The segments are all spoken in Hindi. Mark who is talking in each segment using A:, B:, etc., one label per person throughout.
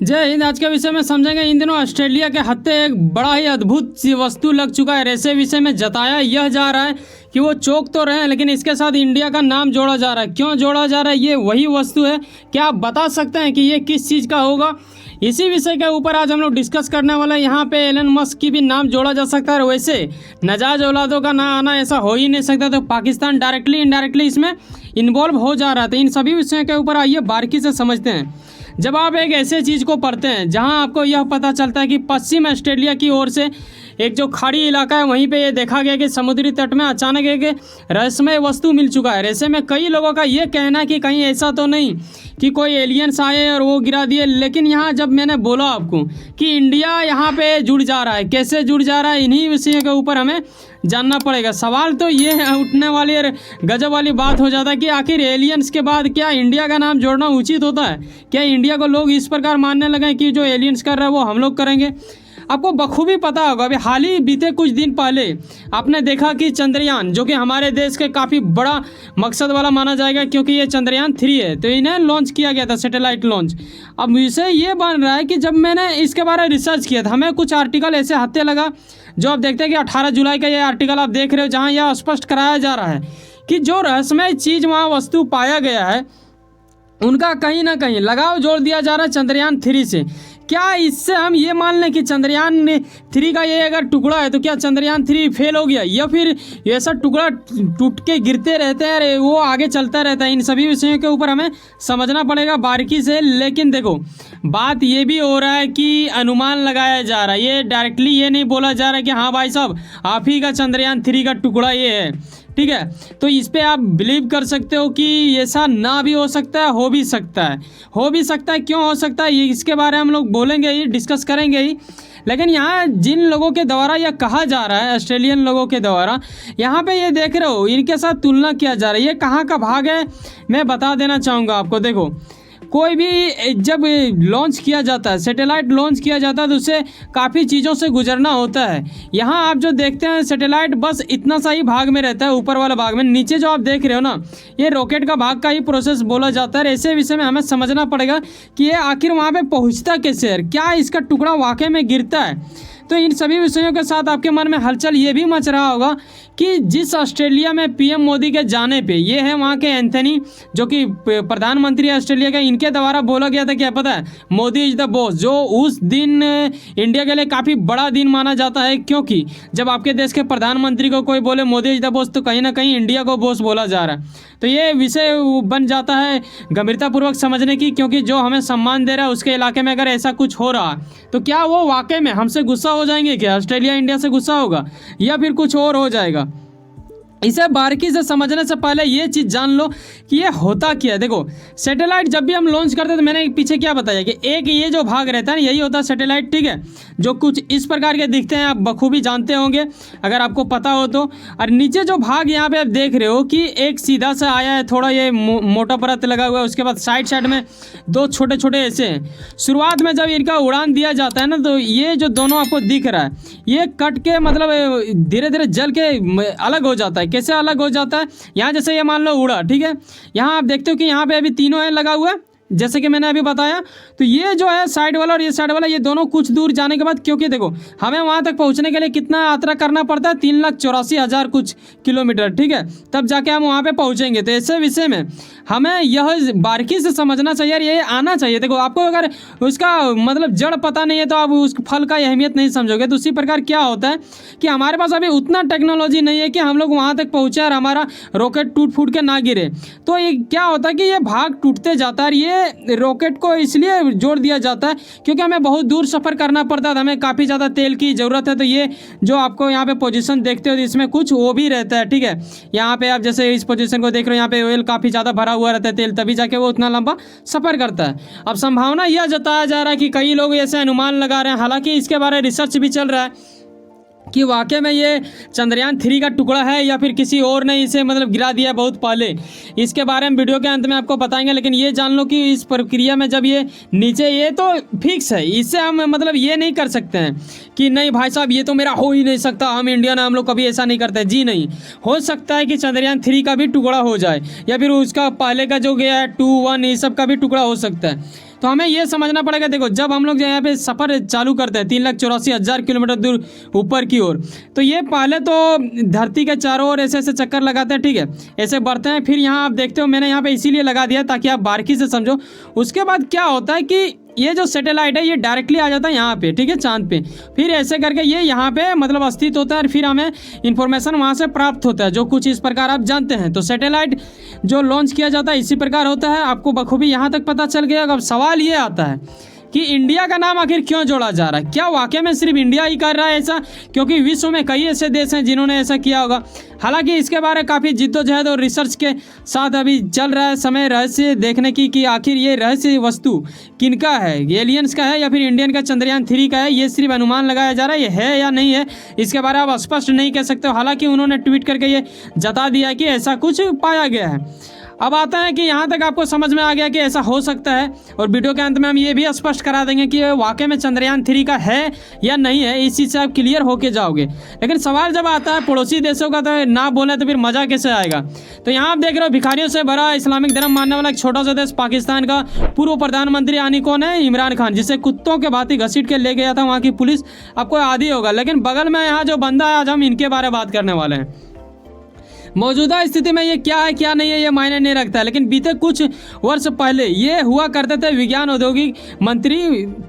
A: जय हिंद। आज के विषय में समझेंगे इन दिनों ऑस्ट्रेलिया के हत्थे एक बड़ा ही अद्भुत सी वस्तु लग चुका है। ऐसे विषय में जताया यह जा रहा है कि वो चौंक तो रहे हैं, लेकिन इसके साथ इंडिया का नाम जोड़ा जा रहा है। क्यों जोड़ा जा रहा है? ये वही वस्तु है। क्या आप बता सकते हैं कि ये किस चीज़ का होगा? इसी विषय के ऊपर आज हम लोग डिस्कस करने वाले हैं। यहाँ पे एलन मस्क की भी नाम जोड़ा जा सकता है। वैसे नाजायज औलादों का ना आना ऐसा हो ही नहीं सकता, तो पाकिस्तान डायरेक्टली इनडायरेक्टली इसमें इन्वॉल्व हो जा रहा था। इन सभी विषयों के ऊपर आइए बारीकी से समझते हैं। जब आप एक ऐसे चीज़ को पढ़ते हैं जहां आपको यह पता चलता है कि पश्चिम ऑस्ट्रेलिया की ओर से एक जो खाड़ी इलाका है वहीं पे ये देखा गया कि समुद्री तट में अचानक एक रहस्यमय वस्तु मिल चुका है। ऐसे में कई लोगों का ये कहना है कि कहीं ऐसा तो नहीं कि कोई एलियंस आए और वो गिरा दिए। लेकिन यहाँ जब मैंने बोला आपको कि इंडिया यहाँ पे जुड़ जा रहा है, कैसे जुड़ जा रहा है, इन्हीं विषयों के ऊपर हमें जानना पड़ेगा। सवाल तो ये है उठने वाली और गजब वाली बात हो जाता है कि आखिर एलियंस के बाद क्या इंडिया का नाम जोड़ना उचित होता है? क्या इंडिया को लोग इस प्रकार मानने लगे कि जो एलियंस कर रहे हैं वो हम लोग करेंगे? आपको बखूबी पता होगा, अभी हाल ही बीते कुछ दिन पहले आपने देखा कि चंद्रयान, जो कि हमारे देश के काफ़ी बड़ा मकसद वाला माना जाएगा क्योंकि ये चंद्रयान 3 है, तो इन्हें लॉन्च किया गया था, सैटेलाइट लॉन्च। अब विषय ये बन रहा है कि जब मैंने इसके बारे में रिसर्च किया था, हमें कुछ आर्टिकल ऐसे हत्थे लगा जो आप देखते हैं कि 18 जुलाई का ये आर्टिकल आप देख रहे हो, जहाँ यह स्पष्ट कराया जा रहा है कि जो रहस्यमय चीज़ वहाँ वस्तु पाया गया है उनका कहीं ना कहीं लगाव जोड़ दिया जा रहा है चंद्रयान 3 से। क्या इससे हम ये मान लें कि चंद्रयान 3 का ये अगर टुकड़ा है तो क्या चंद्रयान 3 फेल हो गया, या फिर ऐसा टुकड़ा टूट के गिरते रहते हैं, वो आगे चलता रहता है? इन सभी विषयों के ऊपर हमें समझना पड़ेगा बारीकी से। लेकिन देखो, बात ये भी हो रहा है कि अनुमान लगाया जा रहा है, ये डायरेक्टली ये नहीं बोला जा रहा है कि हाँ भाई साहब आप ही का चंद्रयान 3 का टुकड़ा ये है, ठीक है? तो इस पे आप बिलीव कर सकते हो कि ऐसा ना भी हो सकता है, हो भी सकता है। हो भी सकता है, क्यों हो सकता है, ये इसके बारे में हम लोग बोलेंगे ही, डिस्कस करेंगे ही। लेकिन यहाँ जिन लोगों के द्वारा यह कहा जा रहा है, ऑस्ट्रेलियन लोगों के द्वारा, यहाँ पे ये देख रहे हो इनके साथ तुलना किया जा रहा है। ये कहाँ का भाग है मैं बता देना चाहूँगा आपको। देखो, कोई भी जब लॉन्च किया जाता है, सैटेलाइट लॉन्च किया जाता है, तो उससे काफ़ी चीज़ों से गुजरना होता है। यहाँ आप जो देखते हैं सैटेलाइट बस इतना सा ही भाग में रहता है, ऊपर वाला भाग में। नीचे जो आप देख रहे हो ना, ये रॉकेट का भाग का ही प्रोसेस बोला जाता है। ऐसे विषय में हमें समझना पड़ेगा कि ये आखिर वहाँ पर पहुँचता कैसे है, क्या इसका टुकड़ा वाकई में गिरता है? तो इन सभी विषयों के साथ आपके मन में हलचल ये भी मच रहा होगा कि जिस ऑस्ट्रेलिया में पीएम मोदी के जाने पे, ये है वहाँ के एंथनी, जो कि प्रधानमंत्री ऑस्ट्रेलिया के, इनके द्वारा बोला गया था, क्या पता है, मोदी इज द बॉस। जो उस दिन इंडिया के लिए काफ़ी बड़ा दिन माना जाता है, क्योंकि जब आपके देश के प्रधानमंत्री को कोई बोले मोदी इज द बॉस, तो कहीं ना कहीं इंडिया को बॉस बोला जा रहा है। तो ये विषय बन जाता है गंभीरतापूर्वक समझने की, क्योंकि जो हमें सम्मान दे रहा है उसके इलाके में अगर ऐसा कुछ हो रहा तो क्या वो वाकई में हमसे गुस्सा हो जाएंगे? क्या ऑस्ट्रेलिया इंडिया से गुस्सा होगा, या फिर कुछ और हो जाएगा? इसे बारीकी से समझने से पहले ये चीज़ जान लो कि ये होता क्या है। देखो, सैटेलाइट जब भी हम लॉन्च करते हैं तो मैंने पीछे क्या बताया कि एक ये जो भाग रहता है यही होता है सैटेलाइट, ठीक है, जो कुछ इस प्रकार के दिखते हैं, आप बखूबी जानते होंगे अगर आपको पता हो तो। और नीचे जो भाग यहाँ पे आप देख रहे हो कि एक सीधा सा आया है, थोड़ा ये मोटा परत लगा हुआ है, उसके बाद साइड में दो छोटे छोटे ऐसे हैं। शुरुआत में जब इनका उड़ान दिया जाता है ना, तो ये जो दोनों आपको दिख रहा है ये कट के मतलब धीरे धीरे जल के अलग हो जाता है। कैसे अलग हो जाता है? यहाँ जैसे ये मान लो उड़ा, ठीक है, यहाँ आप देखते हो कि यहाँ पे अभी तीनों है लगा हुआ है, जैसे कि मैंने अभी बताया। तो ये जो है साइड वाला और ये साइड वाला, ये दोनों कुछ दूर जाने के बाद, क्योंकि देखो हमें वहाँ तक पहुँचने के लिए कितना यात्रा करना पड़ता है, 3,84,000 कुछ किलोमीटर, ठीक है, तब जाके हम वहाँ पे पहुँचेंगे। तो ऐसे विषय में हमें यह बारीकी से समझना चाहिए, ये आना चाहिए। देखो, आपको अगर उसका मतलब जड़ पता नहीं है तो आप उस फल का अहमियत नहीं समझोगे। तो उसी प्रकार क्या होता है कि हमारे पास अभी उतना टेक्नोलॉजी नहीं है कि हम लोग वहाँ तक पहुँचे और हमारा रॉकेट टूट फूट के ना गिरे। तो ये क्या होता है कि ये भाग टूटते जाता है। ये रॉकेट को इसलिए जोड़ दिया जाता है क्योंकि हमें बहुत दूर सफ़र करना पड़ता है, हमें काफ़ी ज़्यादा तेल की ज़रूरत है। तो ये जो आपको यहाँ पे पोजीशन देखते हो इसमें कुछ वो भी रहता है, ठीक है। यहाँ पे आप जैसे इस पोजीशन को देख रहे हो, यहाँ पे ऑयल काफ़ी ज़्यादा भरा हुआ रहता है तेल, तभी जाके वो उतना लंबा सफ़र करता है। अब संभावना यह जताया जा रहा है कि कई लोग ऐसे अनुमान लगा रहे हैं, हालांकि इसके बारे में रिसर्च भी चल रहा है कि वाकई में ये चंद्रयान 3 का टुकड़ा है या फिर किसी और ने इसे मतलब गिरा दिया बहुत पहले। इसके बारे में वीडियो के अंत में आपको बताएंगे। लेकिन ये जान लो कि इस प्रक्रिया में जब ये नीचे, ये तो फिक्स है, इससे हम मतलब ये नहीं कर सकते हैं कि नहीं भाई साहब ये तो मेरा हो ही नहीं सकता, हम इंडियन हम लोग कभी ऐसा नहीं करते। जी नहीं, हो सकता है कि चंद्रयान 3 का भी टुकड़ा हो जाए, या फिर उसका पहले का जो गया है 2, 1, ये सब का भी टुकड़ा हो सकता है। तो हमें ये समझना पड़ेगा। देखो जब हम लोग जो यहाँ पे सफ़र चालू करते हैं 3,84,000 किलोमीटर दूर ऊपर की ओर, तो ये पहले तो धरती के चारों ओर ऐसे ऐसे चक्कर लगाते हैं, ठीक है, ऐसे बढ़ते हैं। फिर यहाँ आप देखते हो मैंने यहाँ पे इसीलिए लगा दिया ताकि आप बारीकी से समझो। उसके बाद क्या होता है कि ये जो सैटेलाइट है ये डायरेक्टली आ जाता है यहाँ पे, ठीक है, चांद पे। फिर ऐसे करके ये यहाँ पे मतलब स्थित होता है और फिर हमें इंफॉर्मेशन वहाँ से प्राप्त होता है, जो कुछ इस प्रकार आप जानते हैं। तो सैटेलाइट जो लॉन्च किया जाता है इसी प्रकार होता है। आपको बखूबी यहाँ तक पता चल गया। अब सवाल ये आता है कि इंडिया का नाम आखिर क्यों जोड़ा जा रहा है? क्या वाकई में सिर्फ इंडिया ही कर रहा है ऐसा? क्योंकि विश्व में कई ऐसे देश हैं जिन्होंने ऐसा किया होगा। हालांकि इसके बारे में काफ़ी जिद्दोजहद और रिसर्च के साथ अभी चल रहा है समय रहस्य देखने की कि आखिर ये रहस्य वस्तु किनका है, एलियंस का है या फिर इंडियन का चंद्रयान 3 का है। ये सिर्फ अनुमान लगाया जा रहा है, ये है या नहीं है इसके बारे में आप स्पष्ट नहीं कह सकते हो। हालांकि उन्होंने ट्वीट करके ये जता दिया कि ऐसा कुछ पाया गया है। अब आता है कि यहाँ तक आपको समझ में आ गया कि ऐसा हो सकता है, और वीडियो के अंत में हम ये भी स्पष्ट करा देंगे कि वाकई में चंद्रयान 3 का है या नहीं है। इस चीज़ से आप क्लियर होके जाओगे। लेकिन सवाल जब आता है पड़ोसी देशों का, तो ना बोले तो फिर मज़ा कैसे आएगा। तो यहाँ आप देख रहे हो भिखारियों से भरा इस्लामिक धर्म मानने वाला एक छोटा सा देश पाकिस्तान का पूर्व प्रधानमंत्री यानी कौन है, इमरान खान, जिसे कुत्तों के भांति घसीट के ले गया था वहाँ की पुलिस। आपको आदी होगा। लेकिन बगल में यहाँ जो बंदा है आज हम इनके बारे में बात करने वाले हैं। मौजूदा स्थिति में ये क्या है क्या नहीं है ये मायने नहीं रखता है, लेकिन बीते कुछ वर्ष पहले ये हुआ करते थे विज्ञान औद्योगिक मंत्री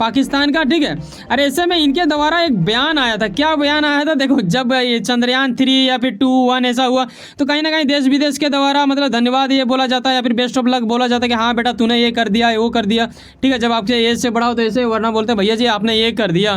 A: पाकिस्तान का, ठीक है। अरे ऐसे में इनके द्वारा एक बयान आया था। क्या बयान आया था? देखो जब ये चंद्रयान 3 या फिर 2, 1 ऐसा हुआ तो कहीं ना कहीं देश विदेश के द्वारा मतलब धन्यवाद ये बोला जाता है या फिर बेस्ट ऑफ लक बोला जाता है कि हाँ बेटा तूने ये कर दिया वो कर दिया, ठीक है। जब आपके एज से बढ़ाओ तो ऐसे, वरना बोलते भैया जी आपने ये कर दिया।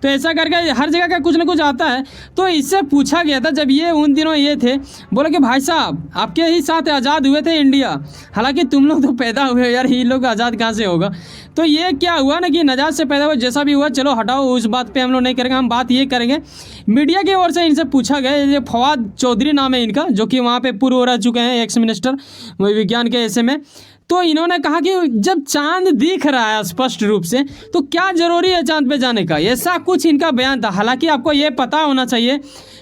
A: तो ऐसा करके हर जगह का कुछ ना कुछ आता है। तो इससे पूछा गया था जब ये उन दिनों ये थे, बोला कि भाई साहब आपके ही साथ आज़ाद हुए थे इंडिया, हालांकि तुम लोग तो पैदा हुए यार, ये लोग आज़ाद कहाँ से होगा। तो ये क्या हुआ ना कि नजात से पैदा हुआ, जैसा भी हुआ चलो हटाओ, उस बात पे हम लोग नहीं करेंगे। हम बात ये करेंगे मीडिया की ओर से इनसे पूछा गया। ये फवाद चौधरी नाम है इनका, जो कि वहाँ पे पूर्व रह चुके हैं, एक्स मिनिस्टर विज्ञान के ऐसे में। तो इन्होंने कहा कि जब चांद दिख रहा है स्पष्ट रूप से तो क्या ज़रूरी है चांद पे जाने का, ऐसा कुछ इनका बयान था। हालांकि आपको ये पता होना चाहिए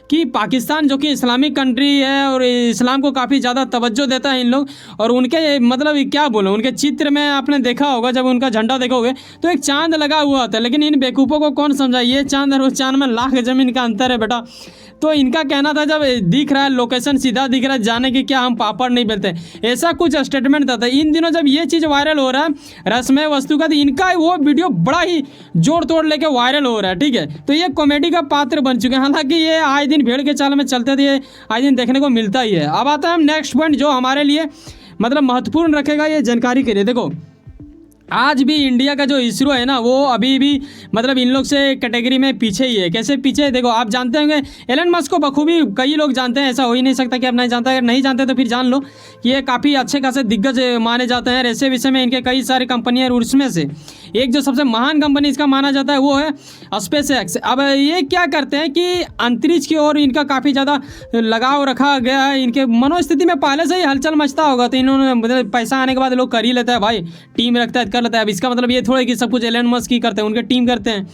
A: कि पाकिस्तान जो कि इस्लामिक कंट्री है और इस्लाम को काफ़ी ज़्यादा तवज्जो देता है इन लोग, और उनके मतलब क्या बोलो, उनके चित्र में आपने देखा होगा जब उनका झंडा देखोगे तो एक चांद लगा हुआ होता है। लेकिन इन बेवकूफ़ों को कौन समझा, ये चांद और उस चांद में लाख ज़मीन का अंतर है बेटा। तो इनका कहना था जब दिख रहा है लोकेशन सीधा दिख रहा है, जाने की क्या हम पापड़ नहीं बेलते, ऐसा कुछ स्टेटमेंट था। इन दिनों जब ये चीज़ वायरल हो रहा है रस्म वस्तु का, तो इनका वो वीडियो बड़ा ही जोड़ तोड़ लेके वायरल हो रहा है, ठीक है। तो ये कॉमेडी का पात्र बन चुके हैं। हालांकि ये आए दिन भीड़ के चाल में चलते थे, आए दिन देखने को मिलता ही है। अब आता है हम नेक्स्ट पॉइंट जो हमारे लिए मतलब महत्वपूर्ण रखेगा ये जानकारी के लिए। देखो आज भी इंडिया का जो इसरो है ना वो अभी भी मतलब इन लोग से कैटेगरी में पीछे ही है। कैसे पीछे? देखो आप जानते होंगे एलन मस्क को बखूबी कई लोग जानते हैं, ऐसा हो ही नहीं सकता कि आप नहीं जानते। अगर नहीं जानते तो फिर जान लो कि ये काफ़ी अच्छे खासे दिग्गज माने जाते हैं ऐसे विषय में। इनके कई सारी कंपनियाँ और उसमें से एक जो सबसे महान कंपनी इसका माना जाता है वो है स्पेस एक्स। अब ये क्या करते हैं कि अंतरिक्ष की ओर इनका काफ़ी ज़्यादा लगाव रखा गया है। इनके मनोस्थिति में पहले से ही हलचल मचता होगा, तो इन्होंने मतलब पैसा आने के बाद लोग कर ही लेता है भाई, टीम रखता है कर लेता है। अब इसका मतलब ये थोड़ा कि सब कुछ एलन मस्क ही करते हैं, उनके टीम करते हैं।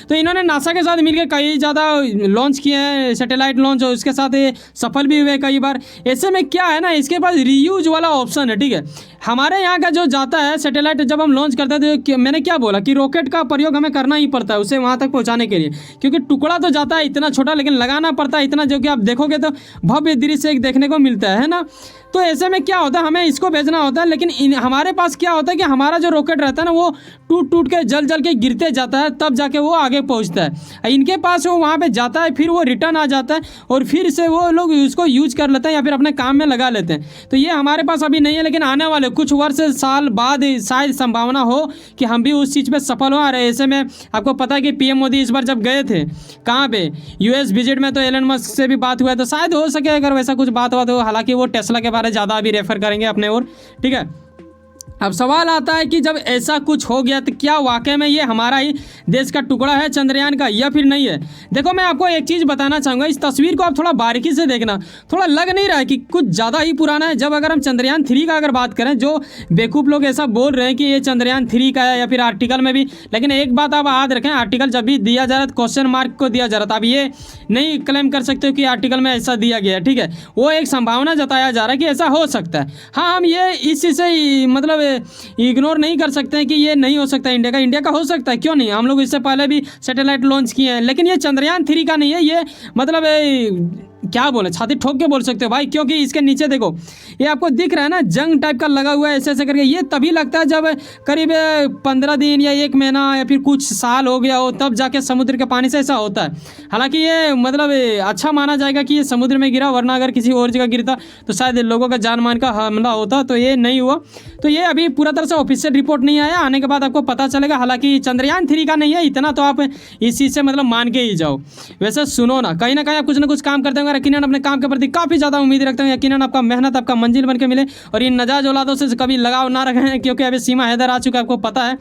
A: तो इन्होंने नासा के साथ मिलकर कई ज़्यादा लॉन्च किए हैं, सैटेलाइट लॉन्च, और इसके साथ ये सफल भी हुए कई बार। ऐसे में क्या है ना, इसके पास रीयूज वाला ऑप्शन है, ठीक है। हमारे यहाँ का जो जाता है सैटेलाइट जब हम लॉन्च करते हैं तो मैंने क्या बोला कि रॉकेट का प्रयोग हमें करना ही पड़ता है उसे वहाँ तक पहुँचाने के लिए, क्योंकि टुकड़ा तो जाता है इतना छोटा लेकिन लगाना पड़ता है इतना, जो कि आप देखोगे तो भव्य दृश्य एक देखने को मिलता है ना। तो ऐसे में क्या होता है हमें इसको भेजना होता है, लेकिन हमारे पास क्या होता है कि हमारा जो रॉकेट रहता है ना वो टूट टूट के जल जल के गिरते जाता है, तब जाके वो आगे पहुंचता है। इनके पास वो वहाँ पे जाता है, फिर वो रिटर्न आ जाता है और फिर से वो लोग उसको यूज कर लेते हैं या फिर अपने काम में लगा लेते हैं। तो ये हमारे पास अभी नहीं है, लेकिन आने वाले कुछ वर्ष साल बाद शायद संभावना हो कि हम भी उस चीज़ पर सफल हो। और ऐसे में आपको पता है कि पीएम मोदी इस बार जब गए थे कहाँ पे यूएस विजिट में, तो एलन मस्क से भी बात हुआ, तो शायद हो सके अगर वैसा कुछ बात हुआ तो। हालांकि वो टेस्ला के बारे में ज़्यादा अभी रेफर करेंगे अपने ओर, ठीक है। अब सवाल आता है कि जब ऐसा कुछ हो गया तो क्या वाकई में ये हमारा ही देश का टुकड़ा है चंद्रयान का या फिर नहीं है। देखो मैं आपको एक चीज़ बताना चाहूँगा, इस तस्वीर को आप थोड़ा बारीकी से देखना, थोड़ा लग नहीं रहा है कि कुछ ज़्यादा ही पुराना है। जब अगर हम चंद्रयान 3 का अगर बात करें, जो बेवकूफ़ लोग ऐसा बोल रहे हैं कि ये चंद्रयान 3 का है या फिर आर्टिकल में भी, लेकिन एक बात आप याद रखें, आर्टिकल जब भी दिया जा रहा है क्वेश्चन मार्क को दिया जा रहा था। आप ये नहीं क्लेम कर सकते हो कि आर्टिकल में ऐसा दिया गया है, ठीक है। वो एक संभावना जताया जा रहा है कि ऐसा हो सकता है। हाँ हम ये इस चीज़ से मतलब इग्नोर नहीं कर सकते हैं कि ये नहीं हो सकता इंडिया का हो सकता है, क्यों नहीं। हम लोग इससे पहले भी सैटेलाइट लॉन्च किए हैं, लेकिन ये चंद्रयान 3 का नहीं है। ये मतलब क्या बोले, छाती ठोक के बोल सकते हो भाई, क्योंकि इसके नीचे देखो ये आपको दिख रहा है ना, जंग टाइप का लगा हुआ है ऐसे ऐसे करके। ये तभी लगता है जब करीब 15 दिन या 1 महीना या फिर कुछ साल हो गया हो, तब जाके समुद्र के पानी से ऐसा होता है। हालांकि ये मतलब अच्छा माना जाएगा कि ये समुद्र में गिरा, वरना अगर किसी और जगह गिरता तो शायद लोगों का जान मान का हमला होता, तो ये नहीं हुआ। तो ये अभी पूरा तरह से ऑफिशियल रिपोर्ट नहीं आया, आने के बाद आपको पता चलेगा। हालांकि चंद्रयान 3 का नहीं है, इतना तो आप इस चीज़ से मतलब मान के ही जाओ। वैसे सुनो ना कहीं आप कुछ ना कुछ काम करते होंगे, यकीनन अपने काम के प्रति काफ़ी ज़्यादा उम्मीद रखते हैं, यकीनन आपका मेहनत आपका मंजिल बन के मिले। और इन नाजायज औलादों से कभी लगाव ना रखें, क्योंकि अभी सीमा हैदर आ चुका है, आपको पता है।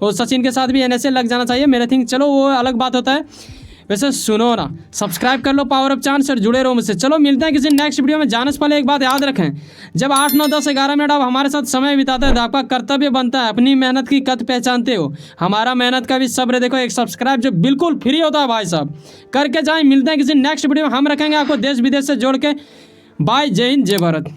A: और सचिन के साथ भी NSA लग जाना चाहिए मेरे थिंक, चलो वो अलग बात होता है। वैसे सुनो ना, सब्सक्राइब कर लो पावर ऑफ चांस और जुड़े रहो मुझसे। चलो मिलते हैं किसी नेक्स्ट वीडियो में। जाने से पहले एक बात याद रखें, जब 8, 9, 10, 11 मिनट आप हमारे साथ समय बिताते हैं तो आपका कर्तव्य बनता है, अपनी मेहनत की कद पहचानते हो, हमारा मेहनत का भी सब्र देखो। एक सब्सक्राइब जो बिल्कुल फ्री होता है भाई साहब, करके जाएं। मिलते हैं किसी नेक्स्ट वीडियो में, हम रखेंगे आपको देश विदेश से जोड़ के। बाय, जय हिंद, जय भारत।